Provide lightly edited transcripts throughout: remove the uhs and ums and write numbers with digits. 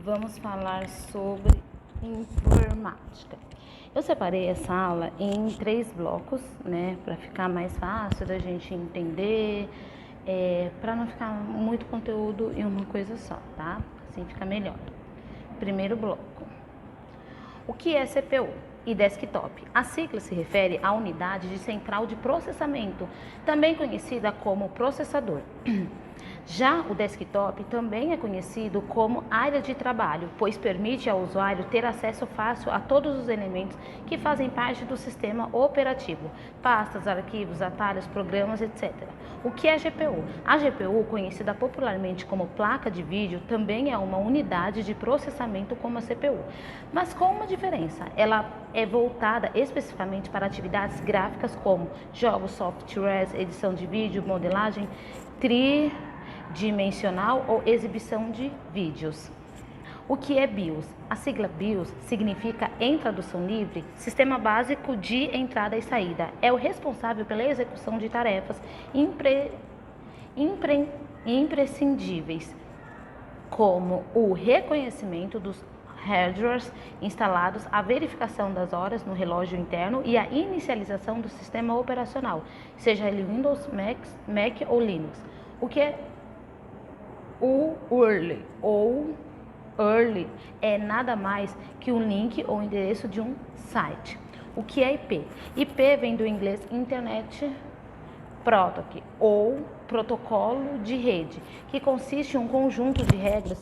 vamos falar sobre informática. Eu separei essa aula em 3 blocos, né, para ficar mais fácil da gente entender, para não ficar muito conteúdo em uma coisa só, tá? Assim fica melhor. Primeiro bloco. O que é CPU e desktop? A sigla se refere à unidade de central de processamento, também conhecida como processador. Já o desktop também é conhecido como área de trabalho, pois permite ao usuário ter acesso fácil a todos os elementos que fazem parte do sistema operativo, pastas, arquivos, atalhos, programas, etc. O que é GPU? A GPU, conhecida popularmente como placa de vídeo, também é uma unidade de processamento como a CPU, mas com uma diferença: ela é voltada especificamente para atividades gráficas como jogos, softwares, edição de vídeo, modelagem tridimensional ou exibição de vídeos. O que é BIOS? A sigla BIOS significa, em tradução livre, Sistema Básico de Entrada e Saída. É o responsável pela execução de tarefas imprescindíveis, como o reconhecimento dos hardwares instalados, a verificação das horas no relógio interno e a inicialização do sistema operacional, seja ele Windows, Mac ou Linux. O que é o URL ou URL é nada mais que um link ou endereço de um site. O que é IP? IP vem do inglês Internet Protocol ou protocolo de rede, que consiste em um conjunto de regras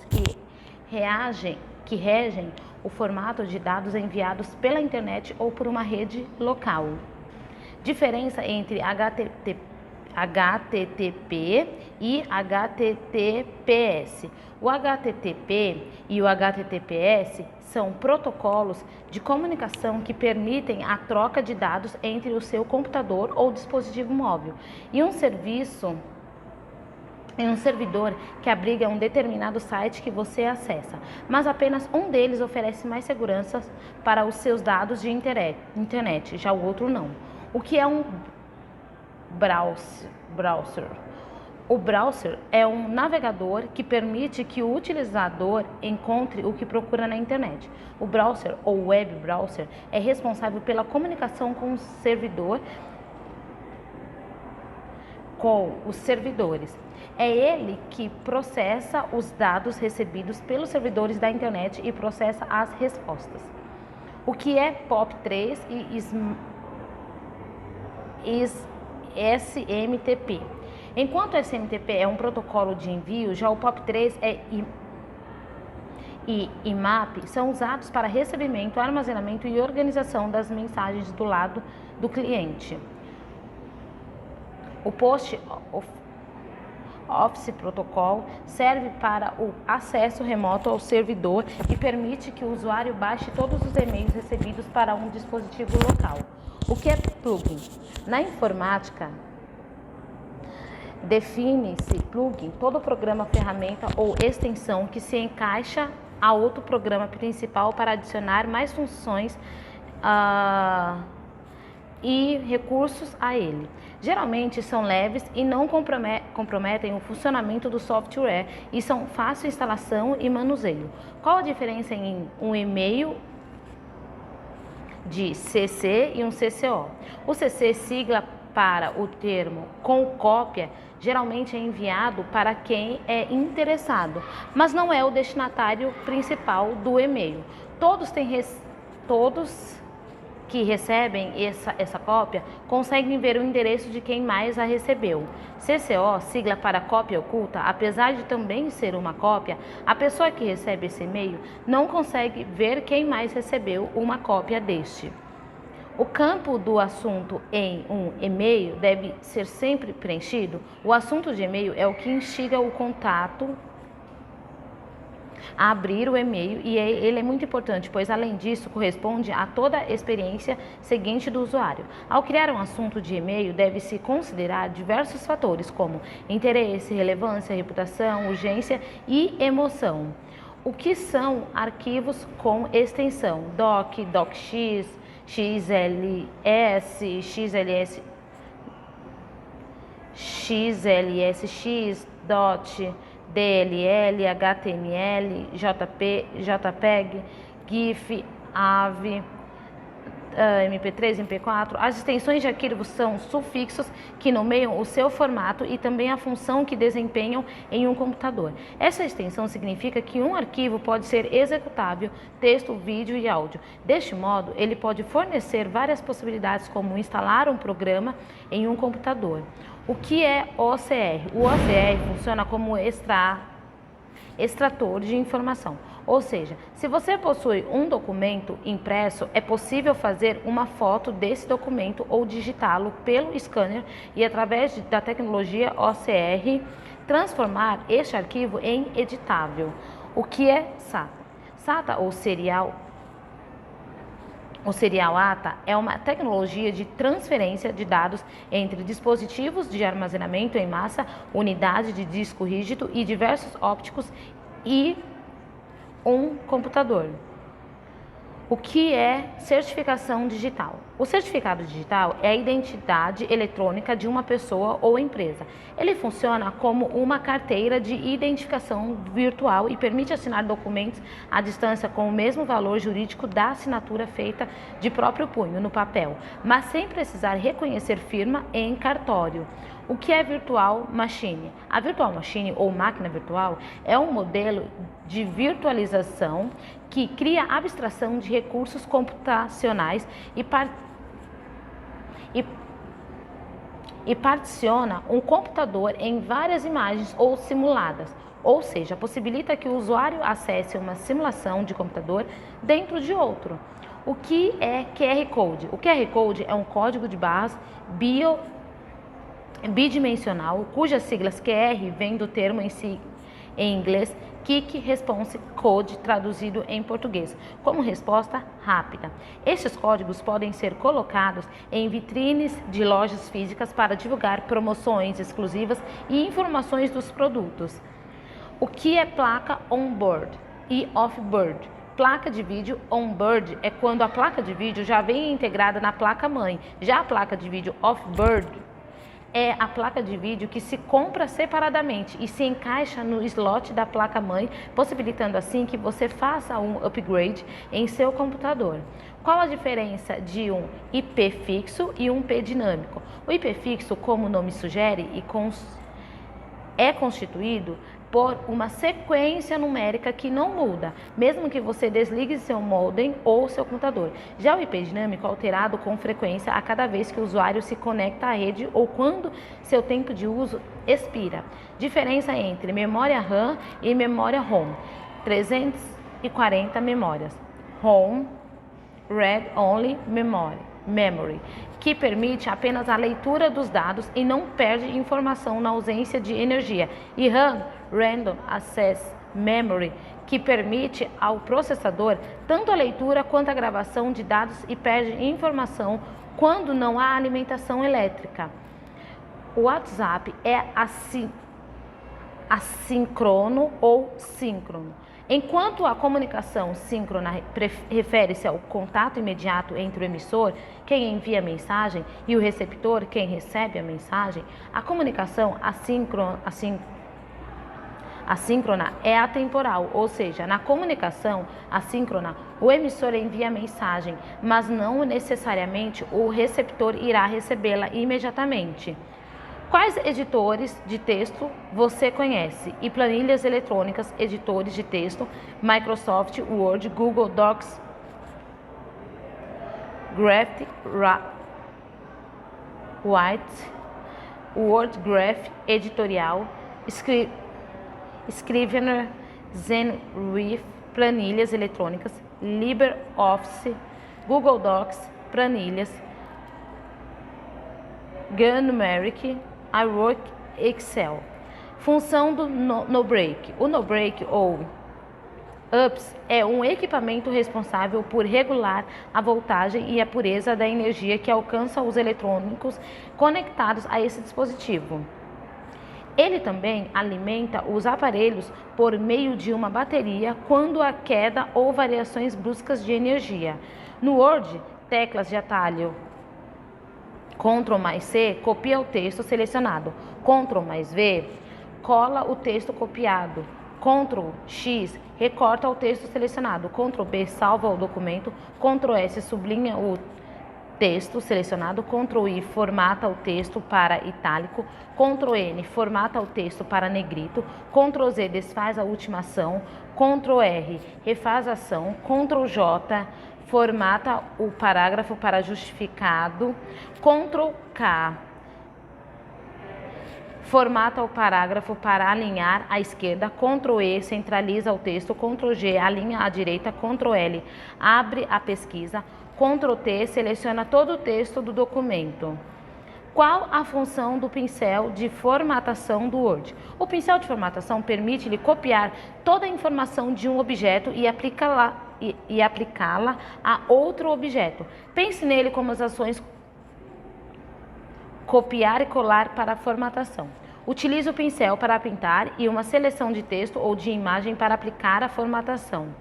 que regem o formato de dados enviados pela internet ou por uma rede local. Diferença entre HTTP e HTTPS. O HTTP e o HTTPS são protocolos de comunicação que permitem a troca de dados entre o seu computador ou dispositivo móvel e um servidor que abriga um determinado site que você acessa, mas apenas um deles oferece mais segurança para os seus dados de internet, já o outro não. O que é um browser? O browser é um navegador que permite que o utilizador encontre o que procura na internet. O browser ou web browser é responsável pela comunicação com o servidor, com os servidores. É ele que processa os dados recebidos pelos servidores da internet e processa as respostas. O que é POP3 e SMTP? Enquanto o SMTP é um protocolo de envio, já o POP3 e IMAP são usados para recebimento, armazenamento e organização das mensagens do lado do cliente. O Post Office Protocol serve para o acesso remoto ao servidor e permite que o usuário baixe todos os e-mails recebidos para um dispositivo local. O que é plugin? Na informática, define-se plugin todo programa, ferramenta ou extensão que se encaixa a outro programa principal para adicionar mais funções e recursos a ele. Geralmente são leves e não comprometem o funcionamento do software e são fácil instalação e manuseio. Qual a diferença em um e-mail de CC e um CCO? O CC, sigla para o termo com cópia, geralmente é enviado para quem é interessado, mas não é o destinatário principal do e-mail. Todos que recebem essa cópia conseguem ver o endereço de quem mais a recebeu. CCO, sigla para cópia oculta, apesar de também ser uma cópia, a pessoa que recebe esse e-mail não consegue ver quem mais recebeu uma cópia deste. O campo do assunto em um e-mail deve ser sempre preenchido. O assunto de e-mail é o que instiga o contato a abrir o e-mail e ele é muito importante, pois além disso corresponde a toda a experiência seguinte do usuário. Ao criar um assunto de e-mail, deve-se considerar diversos fatores como interesse, relevância, reputação, urgência e emoção. O que são arquivos com extensão? Doc, docx, XLS, XLSX, DOT, DLL, HTML, JPEG, GIF, AVI, MP3, MP4. As extensões de arquivo são sufixos que nomeiam o seu formato e também a função que desempenham em um computador. Essa extensão significa que um arquivo pode ser executável, texto, vídeo e áudio. Deste modo, ele pode fornecer várias possibilidades, como instalar um programa em um computador. O que é OCR? O OCR funciona como extrator de informação. Ou seja, se você possui um documento impresso, é possível fazer uma foto desse documento ou digitá-lo pelo scanner e, através da tecnologia OCR, transformar este arquivo em editável. O que é SATA? SATA, ou Serial ATA, é uma tecnologia de transferência de dados entre dispositivos de armazenamento em massa, unidade de disco rígido e diversos ópticos e um computador. O que é certificação digital? O certificado digital é a identidade eletrônica de uma pessoa ou empresa. Ele funciona como uma carteira de identificação virtual e permite assinar documentos à distância com o mesmo valor jurídico da assinatura feita de próprio punho no papel, mas sem precisar reconhecer firma em cartório. O que é Virtual Machine? A Virtual Machine, ou máquina virtual, é um modelo de virtualização que cria abstração de recursos computacionais e particiona um computador em várias imagens ou simuladas, ou seja, possibilita que o usuário acesse uma simulação de computador dentro de outro. O que é QR Code? O QR Code é um código de barras bidimensional, cujas siglas QR vêm do termo em inglês Quick Response Code, traduzido em português como resposta rápida. Estes códigos podem ser colocados em vitrines de lojas físicas para divulgar promoções exclusivas e informações dos produtos. O que é placa on-board e off-board? Placa de vídeo on-board é quando a placa de vídeo já vem integrada na placa-mãe. Já a placa de vídeo off-board é a placa de vídeo que se compra separadamente e se encaixa no slot da placa-mãe, possibilitando assim que você faça um upgrade em seu computador. Qual a diferença de um IP fixo e um IP dinâmico? O IP fixo, como o nome sugere, é constituído por uma sequência numérica que não muda, mesmo que você desligue seu modem ou seu computador. Já o IP dinâmico é alterado com frequência a cada vez que o usuário se conecta à rede ou quando seu tempo de uso expira. Diferença entre memória RAM e memória ROM: 340 memórias. ROM, Read Only Memory, que permite apenas a leitura dos dados e não perde informação na ausência de energia, e RAM, Random Access Memory, que permite ao processador tanto a leitura quanto a gravação de dados e perde informação quando não há alimentação elétrica. O WhatsApp é assíncrono ou síncrono. Enquanto a comunicação síncrona refere-se ao contato imediato entre o emissor, quem envia a mensagem, e o receptor, quem recebe a mensagem, a comunicação assíncrona é atemporal, ou seja, na comunicação assíncrona, o emissor envia a mensagem, mas não necessariamente o receptor irá recebê-la imediatamente. Quais editores de texto você conhece? E planilhas eletrônicas, editores de texto: Microsoft Word, Google Docs, White, WordGraph editorial, Scrivener, Zenriff, planilhas eletrônicas, LibreOffice, Google Docs, planilhas, Numeric, iWork, Excel. Função do no-break. O no-break ou UPS é um equipamento responsável por regular a voltagem e a pureza da energia que alcança os eletrônicos conectados a esse dispositivo. Ele também alimenta os aparelhos por meio de uma bateria quando há queda ou variações bruscas de energia. No Word, teclas de atalho Ctrl mais C copia o texto selecionado. Ctrl mais V cola o texto copiado. Ctrl X, recorta o texto selecionado. Ctrl B, salva o documento. Ctrl S, sublinha o texto selecionado. Ctrl I, formata o texto para itálico. Ctrl N, formata o texto para negrito. Ctrl Z, desfaz a última ação. Ctrl R, refaz a ação. Ctrl J, formata o parágrafo para justificado. Ctrl K, formata o parágrafo para alinhar à esquerda. Ctrl E, centraliza o texto. Ctrl G, alinha à direita. Ctrl L, abre a pesquisa. Ctrl T, seleciona todo o texto do documento. Qual a função do pincel de formatação do Word? O pincel de formatação permite-lhe copiar toda a informação de um objeto e aplicá-la a outro objeto. Pense nele como as ações copiar e colar para a formatação. Utilize o pincel para pintar e uma seleção de texto ou de imagem para aplicar a formatação.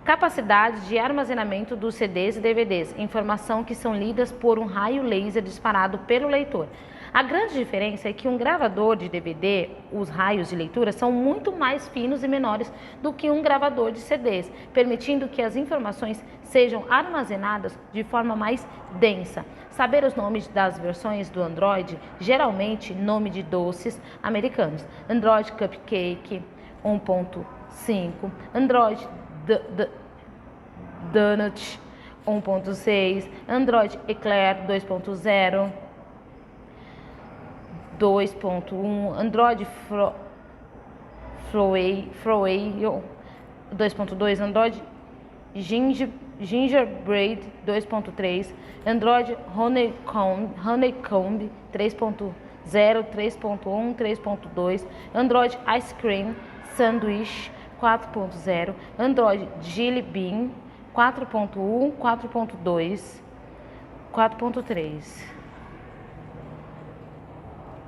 Capacidade de armazenamento dos CDs e DVDs, informação que são lidas por um raio laser disparado pelo leitor. A grande diferença é que um gravador de DVD, os raios de leitura são muito mais finos e menores do que um gravador de CDs, permitindo que as informações sejam armazenadas de forma mais densa. Saber os nomes das versões do Android, geralmente nome de doces americanos. Android Cupcake 1.5, Android Donut 1.6, Android Eclair 2.0, 2.1, Android Froyo 2.2, Android Gingerbread 2.3, Android Honeycomb 3.0, 3.1, 3.2, Android Ice Cream Sandwich 4.0, Android Jelly Bean 4.1, 4.2, 4.3.